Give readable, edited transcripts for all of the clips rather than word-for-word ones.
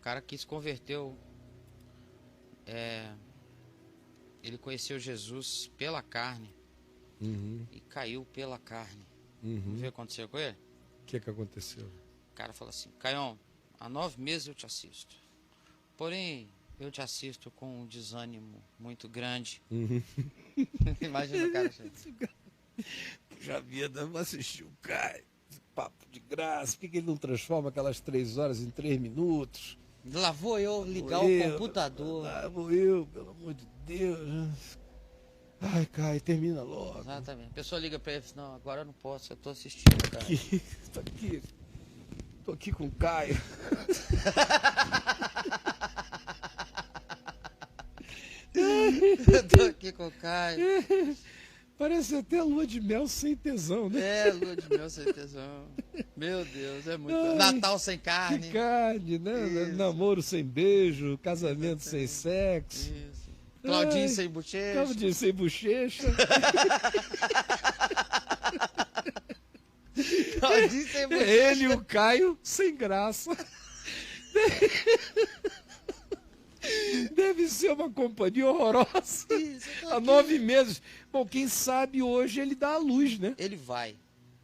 cara que se converteu, ele conheceu Jesus pela carne e caiu pela carne. Vamos ver o que aconteceu com ele? O que aconteceu? O cara falou assim: Caião, há 9 meses eu te assisto. Porém, eu te assisto com um desânimo muito grande. Imagina o cara achando. Já vida, vamos assistir o Caio. Papo de graça. Por que ele não transforma aquelas 3 horas em 3 minutos? Lá vou eu ligar o computador. Lá vou eu, pelo amor de Deus. Ai, Caio, termina logo. Exatamente. A pessoa liga pra ele e diz: não, agora eu não posso, eu tô assistindo, cara. Tô aqui com o Caio. Eu tô aqui com o Caio. Parece até lua de mel sem tesão, né? Lua de mel sem tesão. Meu Deus, é muito. Natal sem carne. Sem carne, né? Isso. Namoro sem beijo, casamento sem sexo. Isso. Claudinho sem bochecha. Claudinho sem bochecha. Claudinho sem bochecha. Ele e o Caio sem graça. Deve ser uma companhia horrorosa. Isso, Há 9 meses. Bom, quem sabe hoje ele dá a luz, né? Ele vai.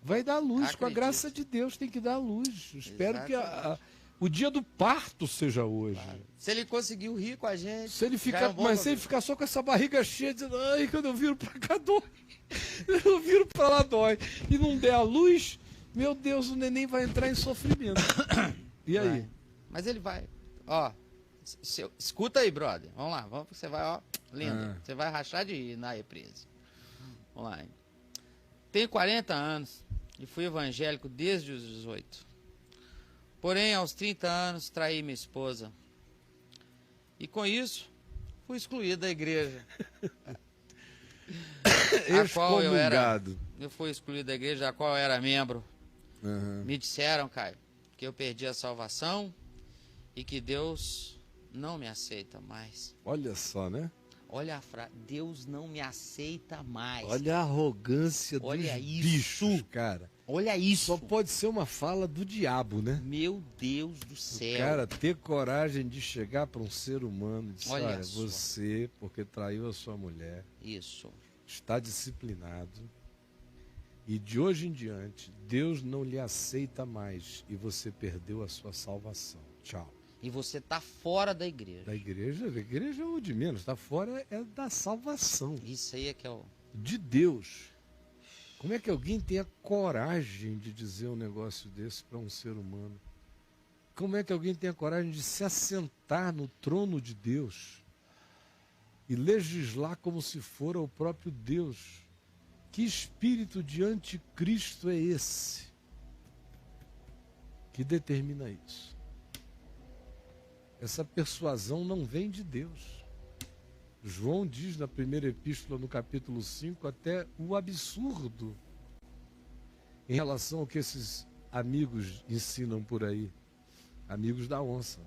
Vai dar a luz, Acredito. com a graça de Deus tem que dar a luz. Espero que Exatamente. o dia do parto seja hoje. Claro. Se ele conseguiu rir com a gente. Se ele já ficar, é um bom mas se ele começo. ficar só com essa barriga cheia, dizendo, ai, quando eu viro pra cá dói. Eu viro pra lá dói. E não der a luz, meu Deus, o neném vai entrar em sofrimento. E aí? Vai. Mas ele vai. Ó, escuta aí, brother. Vamos lá, vamos, você vai, ó, lindo. Você vai rachar de rir na reprise. Vamos lá. Hein? Tenho 40 anos e fui evangélico desde os 18. Porém, aos 30 anos, traí minha esposa. E com isso, fui excluído da igreja. A qual eu fui excluído da igreja, da qual eu era membro. Me disseram, Caio, que eu perdi a salvação e que Deus não me aceita mais. Olha só, né? Olha a frase, Deus não me aceita mais. Olha a arrogância dos bichos, cara. Olha isso. Só pode ser uma fala do diabo, né? Meu Deus do céu. O cara ter coragem de chegar para um ser humano e dizer, Olha só. você, porque traiu a sua mulher, Isso. está disciplinado e de hoje em diante Deus não lhe aceita mais e você perdeu a sua salvação. Tchau. E você tá fora da igreja. Da igreja? A igreja é o de menos, está fora é da salvação. Isso aí é que é o... De Deus. Como é que alguém tem a coragem de dizer um negócio desse para um ser humano? Como é que alguém tem a coragem de se assentar no trono de Deus e legislar como se fora o próprio Deus? Que espírito de anticristo é esse que determina isso? Essa persuasão não vem de Deus. João diz na primeira epístola, no capítulo 5, até o absurdo em relação ao que esses amigos ensinam por aí. Amigos da onça.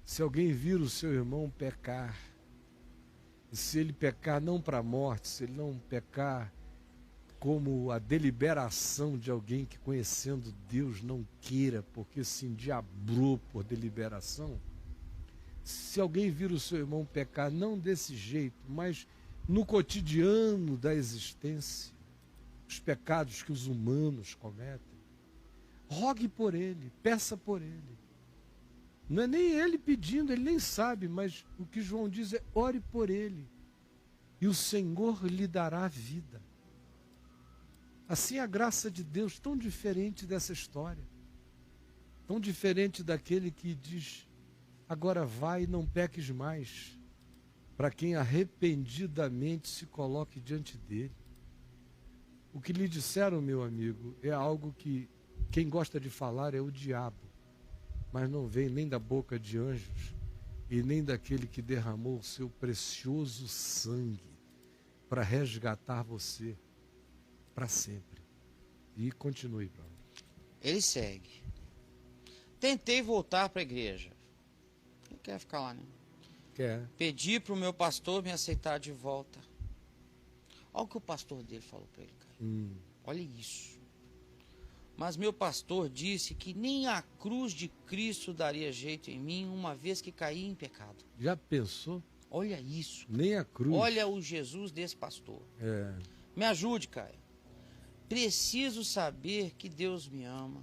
Se alguém vir o seu irmão pecar, e se ele pecar não para a morte, se ele não pecar como a deliberação de alguém que, conhecendo Deus, não queira, porque se endiabrou por deliberação, se alguém vir o seu irmão pecar, não desse jeito, mas no cotidiano da existência, os pecados que os humanos cometem, rogue por ele, peça por ele. Não é nem ele pedindo, ele nem sabe, mas o que João diz é: ore por ele, e o Senhor lhe dará vida. Assim a graça de Deus, tão diferente dessa história, tão diferente daquele que diz: agora vai e não peques mais, para quem arrependidamente se coloque diante dele. O que lhe disseram, meu amigo, é algo que quem gosta de falar é o diabo, mas não vem nem da boca de anjos e nem daquele que derramou o seu precioso sangue para resgatar você para sempre. E continue, Bruno. Ele segue. Tentei voltar para a igreja. Não quer ficar lá, né? Quer? Pedi para o meu pastor me aceitar de volta. Olha o que o pastor dele falou para ele, cara. Olha isso. Mas meu pastor disse que nem a cruz de Cristo daria jeito em mim, uma vez que caí em pecado. Já pensou? Olha isso. Nem a cruz. Olha o Jesus desse pastor. É. Me ajude, Caio. Preciso saber que Deus me ama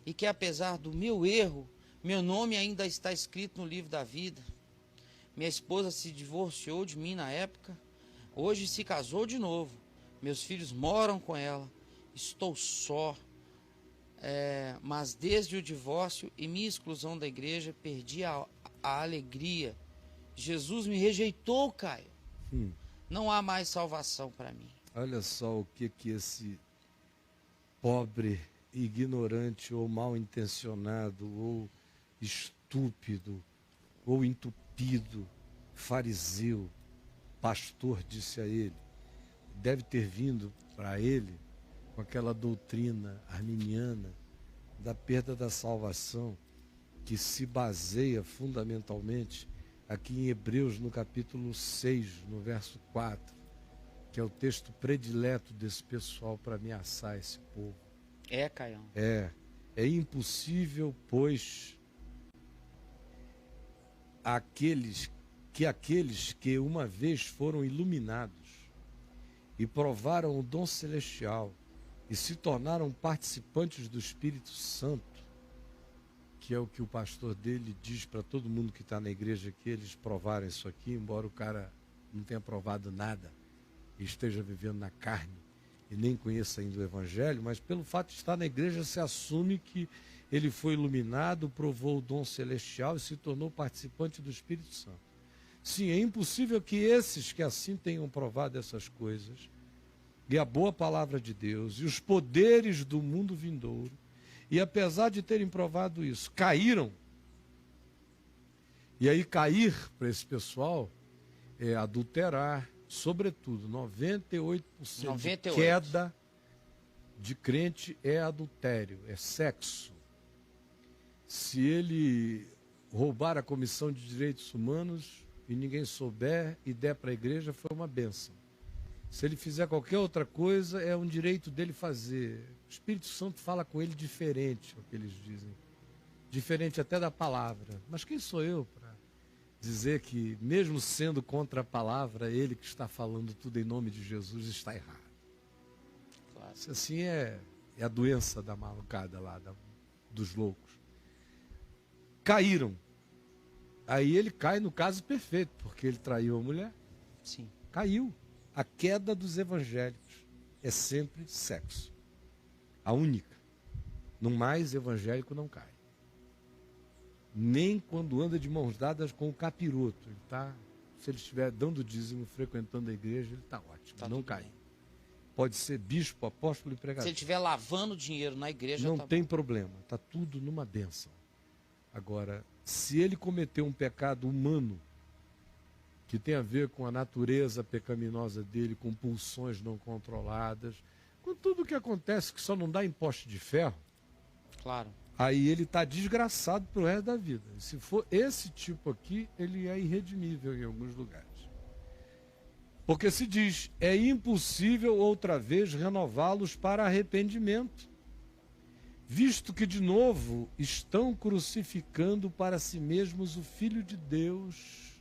e que, apesar do meu erro, meu nome ainda está escrito no livro da vida. Minha esposa se divorciou de mim na época, hoje se casou de novo. Meus filhos moram com ela. Estou só. Mas desde o divórcio e minha exclusão da igreja, perdi a alegria. Jesus me rejeitou, Caio. Não há mais salvação para mim. Olha só o que esse pobre, ignorante ou mal intencionado ou estúpido ou entupido fariseu, pastor, disse a ele. Deve ter vindo para ele com aquela doutrina arminiana da perda da salvação, que se baseia fundamentalmente aqui em Hebreus, no capítulo 6, no verso 4, que é o texto predileto desse pessoal para ameaçar esse povo. Caião. É impossível, pois, aqueles que uma vez foram iluminados e provaram o dom celestial e se tornaram participantes do Espírito Santo, que é o que o pastor dele diz para todo mundo que está na igreja, que eles provaram isso aqui, embora o cara não tenha provado nada e esteja vivendo na carne e nem conheça ainda o Evangelho, mas pelo fato de estar na igreja se assume que ele foi iluminado, provou o dom celestial e se tornou participante do Espírito Santo. Sim, é impossível que esses que assim tenham provado essas coisas, e a boa palavra de Deus, e os poderes do mundo vindouro, e apesar de terem provado isso, caíram. E aí cair para esse pessoal é adulterar, sobretudo, 98% de queda de crente é adultério, é sexo. Se ele roubar a Comissão de Direitos Humanos e ninguém souber e der para a igreja, foi uma bênção. Se ele fizer qualquer outra coisa, é um direito dele fazer. O Espírito Santo fala com ele diferente, é o que eles dizem. Diferente até da palavra. Mas quem sou eu para dizer que, mesmo sendo contra a palavra, ele que está falando tudo em nome de Jesus está errado? Claro. Isso assim é a doença da malucada lá, dos loucos. Caíram. Aí ele cai no caso perfeito, porque ele traiu a mulher. Sim. Caiu. A queda dos evangélicos é sempre sexo. A única. No mais, evangélico não cai. Nem quando anda de mãos dadas com o capiroto. Ele se ele estiver dando dízimo, frequentando a igreja, ele está ótimo. Não cai. Bem. Pode ser bispo, apóstolo e pregador. Se ele estiver lavando dinheiro na igreja, não tem problema. Está tudo numa bênção. Agora, se ele cometeu um pecado humano, que tem a ver com a natureza pecaminosa dele, com pulsões não controladas, com tudo o que acontece que só não dá em poste de ferro, claro. Aí ele está desgraçado pro resto da vida. E se for esse tipo aqui, ele é irredimível em alguns lugares. Porque se diz, é impossível outra vez renová-los para arrependimento, visto que de novo estão crucificando para si mesmos o Filho de Deus,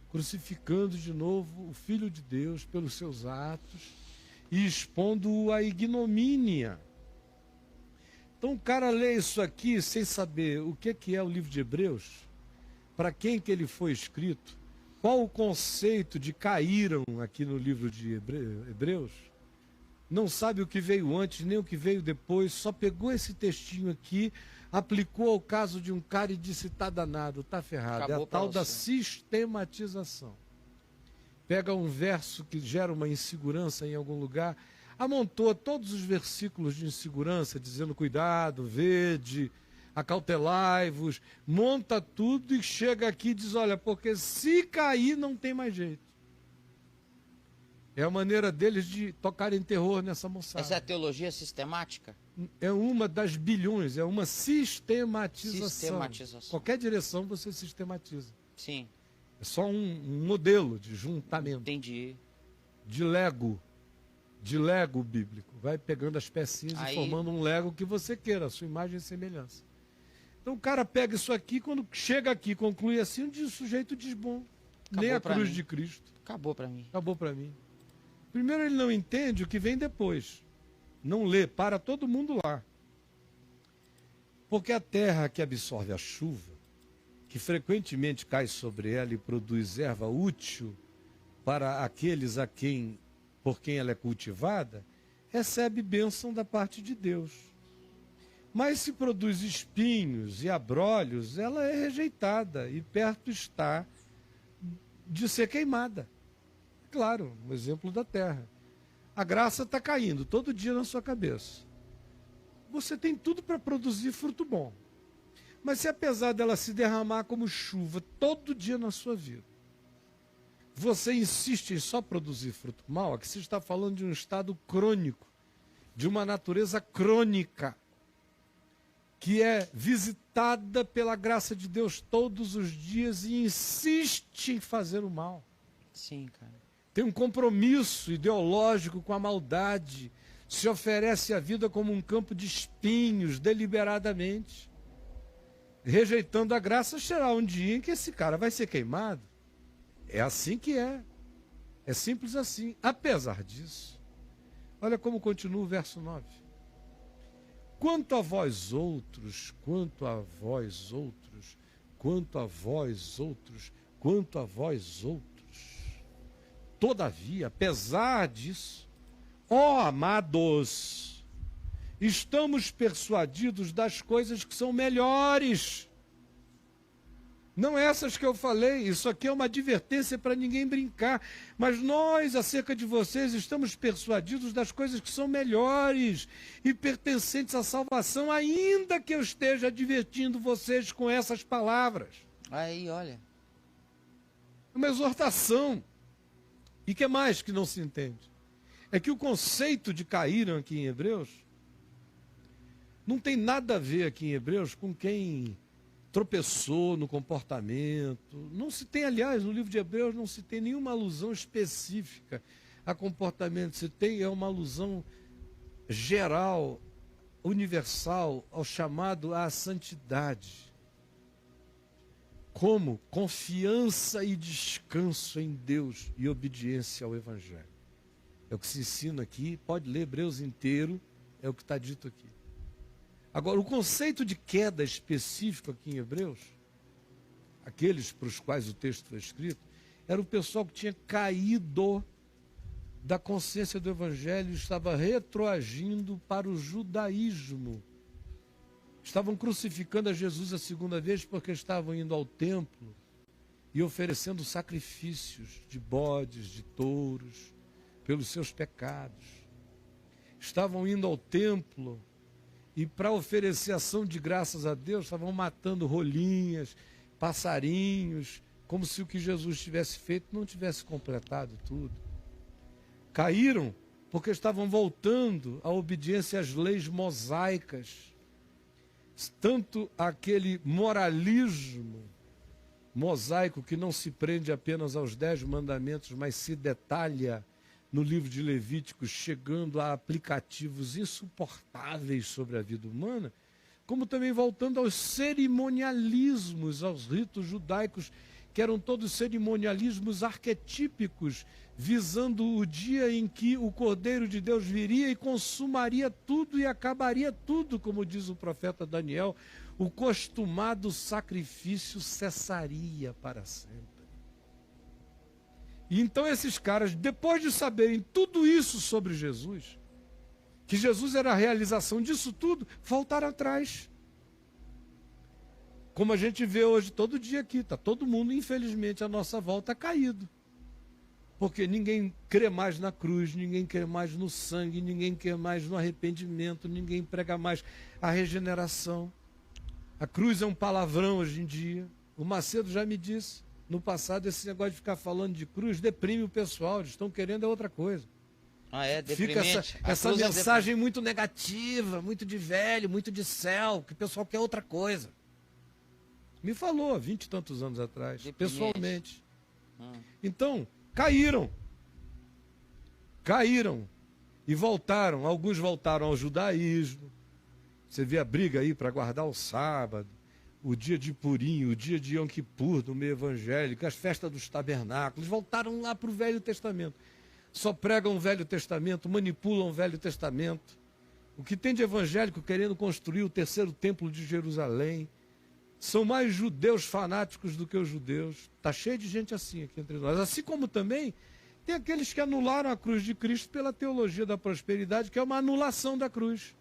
crucificando de novo o Filho de Deus pelos seus atos e expondo-o à ignomínia. Então o cara lê isso aqui sem saber o que é o livro de Hebreus, para quem que ele foi escrito, qual o conceito de caíram aqui no livro de Hebreus, não sabe o que veio antes nem o que veio depois, só pegou esse textinho aqui, aplicou ao caso de um cara e disse, tá danado, tá ferrado. Acabou. É a tal da sistematização. Pega um verso que gera uma insegurança em algum lugar, amontoa todos os versículos de insegurança, dizendo cuidado, vede, acautelai-vos, monta tudo e chega aqui e diz, olha, porque se cair não tem mais jeito. É a maneira deles de tocarem terror nessa moçada. Essa é a teologia sistemática? É uma das bilhões, é uma sistematização. Sistematização. Qualquer direção você sistematiza. Sim. É só um modelo de juntamento. Entendi. De Lego, de Lego bíblico. Vai pegando as pecinhas Aí... e formando um Lego que você queira, a sua imagem e semelhança. Então o cara pega isso aqui, quando chega aqui, conclui assim, o sujeito diz, bom, nem a cruz de Cristo. Acabou para mim. Acabou para mim. Primeiro, ele não entende o que vem depois. Não lê, para todo mundo lá. Porque a terra que absorve a chuva, que frequentemente cai sobre ela e produz erva útil para aqueles por quem ela é cultivada, recebe bênção da parte de Deus. Mas se produz espinhos e abrolhos, ela é rejeitada e perto está de ser queimada. Claro, um exemplo da terra. A graça está caindo todo dia na sua cabeça. Você tem tudo para produzir fruto bom. Mas se apesar dela se derramar como chuva todo dia na sua vida, você insiste em só produzir fruto mal, aqui você está falando de um estado crônico, de uma natureza crônica, que é visitada pela graça de Deus todos os dias e insiste em fazer o mal. Sim, cara. Tem um compromisso ideológico com a maldade, se oferece a vida como um campo de espinhos, deliberadamente. Rejeitando a graça, será um dia em que esse cara vai ser queimado. É assim que é. É simples assim. Apesar disso, olha como continua o verso 9. Quanto a vós outros, quanto a vós outros, quanto a vós outros, quanto a vós outros. Todavia, apesar disso, ó amados, estamos persuadidos das coisas que são melhores. Não essas que eu falei, isso aqui é uma advertência para ninguém brincar. Mas nós, acerca de vocês, estamos persuadidos das coisas que são melhores e pertencentes à salvação, ainda que eu esteja advertindo vocês com essas palavras. Aí, olha. É uma exortação. E que mais que não se entende? É que o conceito de caíram aqui em Hebreus não tem nada a ver aqui em Hebreus com quem tropeçou no comportamento. Não se tem, aliás, no livro de Hebreus não se tem nenhuma alusão específica a comportamento. Se tem é uma alusão geral, universal, ao chamado à santidade. Como confiança e descanso em Deus e obediência ao Evangelho. É o que se ensina aqui, pode ler Hebreus inteiro, é o que está dito aqui. Agora, o conceito de queda específico aqui em Hebreus, aqueles para os quais o texto foi escrito, era o pessoal que tinha caído da consciência do Evangelho e estava retroagindo para o judaísmo. Estavam crucificando a Jesus a segunda vez porque estavam indo ao templo e oferecendo sacrifícios de bodes, de touros, pelos seus pecados. Estavam indo ao templo e para oferecer ação de graças a Deus, estavam matando rolinhas, passarinhos, como se o que Jesus tivesse feito não tivesse completado tudo. Caíram porque estavam voltando à obediência às leis mosaicas. Tanto aquele moralismo mosaico que não se prende apenas aos 10 mandamentos, mas se detalha no livro de Levíticos, chegando a aplicativos insuportáveis sobre a vida humana, como também voltando aos cerimonialismos, aos ritos judaicos, que eram todos cerimonialismos arquetípicos, visando o dia em que o Cordeiro de Deus viria e consumaria tudo e acabaria tudo, como diz o profeta Daniel, o costumado sacrifício cessaria para sempre. E então esses caras, depois de saberem tudo isso sobre Jesus, que Jesus era a realização disso tudo, voltaram atrás. Como a gente vê hoje todo dia aqui, está todo mundo, infelizmente, à nossa volta caído. Porque ninguém crê mais na cruz, ninguém crê mais no sangue, ninguém crê mais no arrependimento, ninguém prega mais a regeneração. A cruz é um palavrão hoje em dia. O Macedo já me disse, no passado, esse negócio de ficar falando de cruz deprime o pessoal, eles estão querendo é outra coisa. Ah, é deprimente. Fica essa mensagem muito negativa, muito de velho, muito de céu, que o pessoal quer outra coisa. Me falou 20 e tantos anos atrás, pessoalmente. Então, caíram. E voltaram, alguns voltaram ao judaísmo. Você vê a briga aí para guardar o sábado, o dia de Purim, o dia de Yom Kippur, no meio evangélico, as festas dos tabernáculos, voltaram lá para o Velho Testamento. Só pregam o Velho Testamento, manipulam o Velho Testamento. O que tem de evangélico querendo construir o terceiro templo de Jerusalém. São mais judeus fanáticos do que os judeus. Está cheio de gente assim aqui entre nós. Assim como também tem aqueles que anularam a cruz de Cristo pela teologia da prosperidade, que é uma anulação da cruz.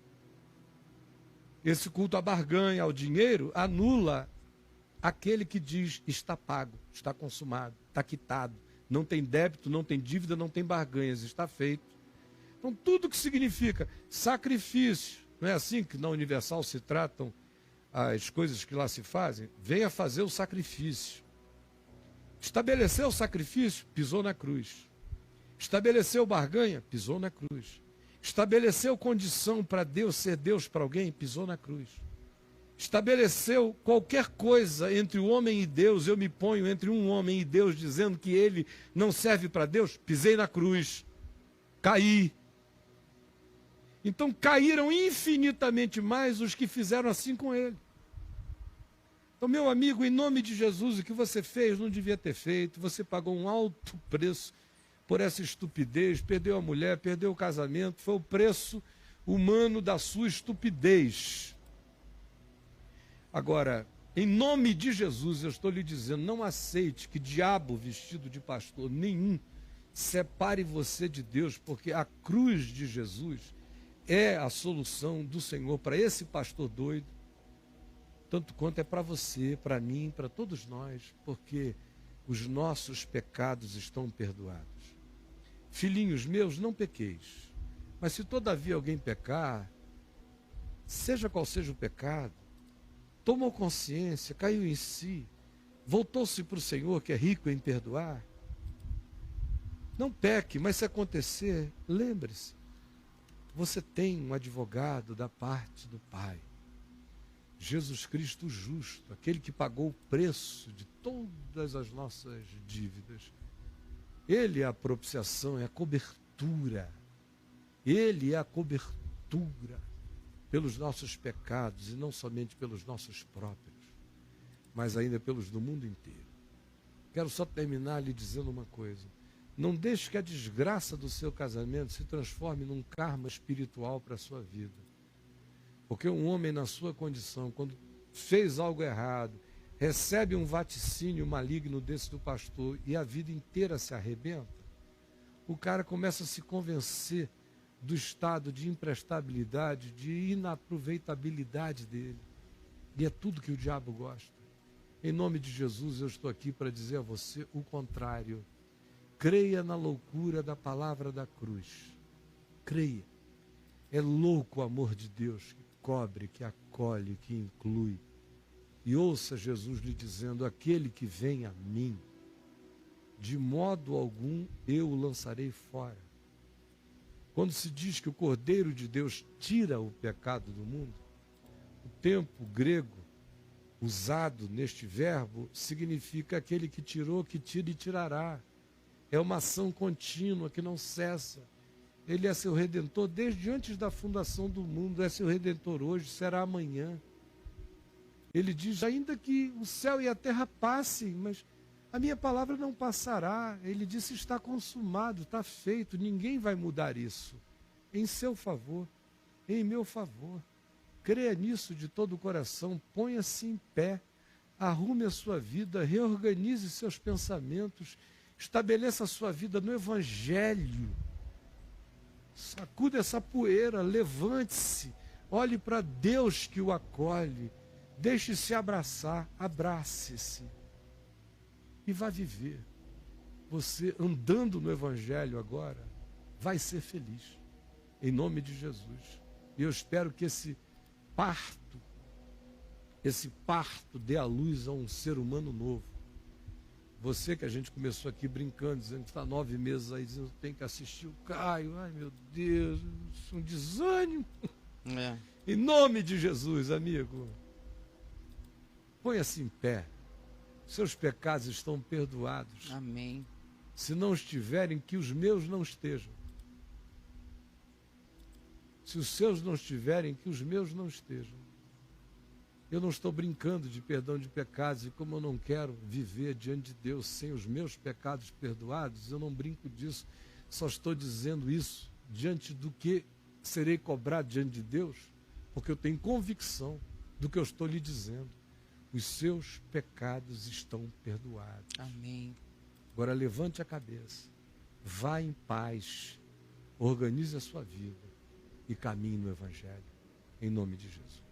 Esse culto à barganha, ao dinheiro, anula aquele que diz está pago, está consumado, está quitado. Não tem débito, não tem dívida, não tem barganhas, está feito. Então, tudo que significa sacrifício, não é assim que na Universal se tratam as coisas que lá se fazem? Venha fazer o sacrifício. Estabeleceu o sacrifício, pisou na cruz. Estabeleceu barganha, pisou na cruz. Estabeleceu condição para Deus ser Deus para alguém, pisou na cruz. Estabeleceu qualquer coisa entre o homem e Deus, eu me ponho entre um homem e Deus, dizendo que ele não serve para Deus, pisei na cruz, caí. Então caíram infinitamente mais os que fizeram assim com ele. Então, meu amigo, em nome de Jesus, o que você fez não devia ter feito, você pagou um alto preço por essa estupidez, perdeu a mulher, perdeu o casamento, foi o preço humano da sua estupidez. Agora, em nome de Jesus, eu estou lhe dizendo, não aceite que diabo vestido de pastor nenhum separe você de Deus, porque a cruz de Jesus é a solução do Senhor para esse pastor doido, tanto quanto é para você, para mim, para todos nós, porque os nossos pecados estão perdoados. Filhinhos meus, não pequeis, mas se todavia alguém pecar, seja qual seja o pecado, tomou consciência, caiu em si, voltou-se para o Senhor, que é rico em perdoar, não peque, mas se acontecer, lembre-se, você tem um advogado da parte do Pai, Jesus Cristo justo, aquele que pagou o preço de todas as nossas dívidas. Ele é a propiciação, é a cobertura. Ele é a cobertura pelos nossos pecados, e não somente pelos nossos próprios, mas ainda pelos do mundo inteiro. Quero só terminar lhe dizendo uma coisa. Não deixe que a desgraça do seu casamento se transforme num karma espiritual para a sua vida. Porque um homem na sua condição, quando fez algo errado, recebe um vaticínio maligno desse do pastor e a vida inteira se arrebenta, o cara começa a se convencer do estado de imprestabilidade, de inaproveitabilidade dele. E é tudo que o diabo gosta. Em nome de Jesus, eu estou aqui para dizer a você o contrário. Creia na loucura da palavra da cruz. Creia. É louco o amor de Deus que cobre, que acolhe, que inclui. E ouça Jesus lhe dizendo, aquele que vem a mim, de modo algum eu o lançarei fora. Quando se diz que o Cordeiro de Deus tira o pecado do mundo, o tempo grego usado neste verbo significa aquele que tirou, que tira e tirará. É uma ação contínua que não cessa. Ele é seu Redentor desde antes da fundação do mundo, é seu Redentor hoje, será amanhã. Ele diz, ainda que o céu e a terra passem, mas a minha palavra não passará. Ele disse, está consumado, está feito, ninguém vai mudar isso. Em seu favor, em meu favor. Creia nisso de todo o coração, ponha-se em pé, arrume a sua vida, reorganize seus pensamentos, estabeleça a sua vida no Evangelho. Sacuda essa poeira, levante-se, olhe para Deus que o acolhe, deixe-se abraçar, abrace-se e vá viver. Você de no Evangelho agora, vai ser feliz, em nome de Jesus. E eu espero que esse parto dê à luz a um ser humano novo. Você que a gente começou aqui brincando, dizendo que está 9 meses aí, dizendo que tem que assistir o Caio. Ai, meu Deus, isso é um desânimo. É. Em nome de Jesus, amigo, ponha-se em pé. Seus pecados estão perdoados. Amém. Se não estiverem, que os meus não estejam. Se os seus não estiverem, que os meus não estejam. Eu não estou brincando de perdão de pecados, e como eu não quero viver diante de Deus sem os meus pecados perdoados, eu não brinco disso, só estou dizendo isso diante do que serei cobrado diante de Deus, porque eu tenho convicção do que eu estou lhe dizendo. Os seus pecados estão perdoados. Amém. Agora levante a cabeça, vá em paz, organize a sua vida e caminhe no Evangelho, em nome de Jesus.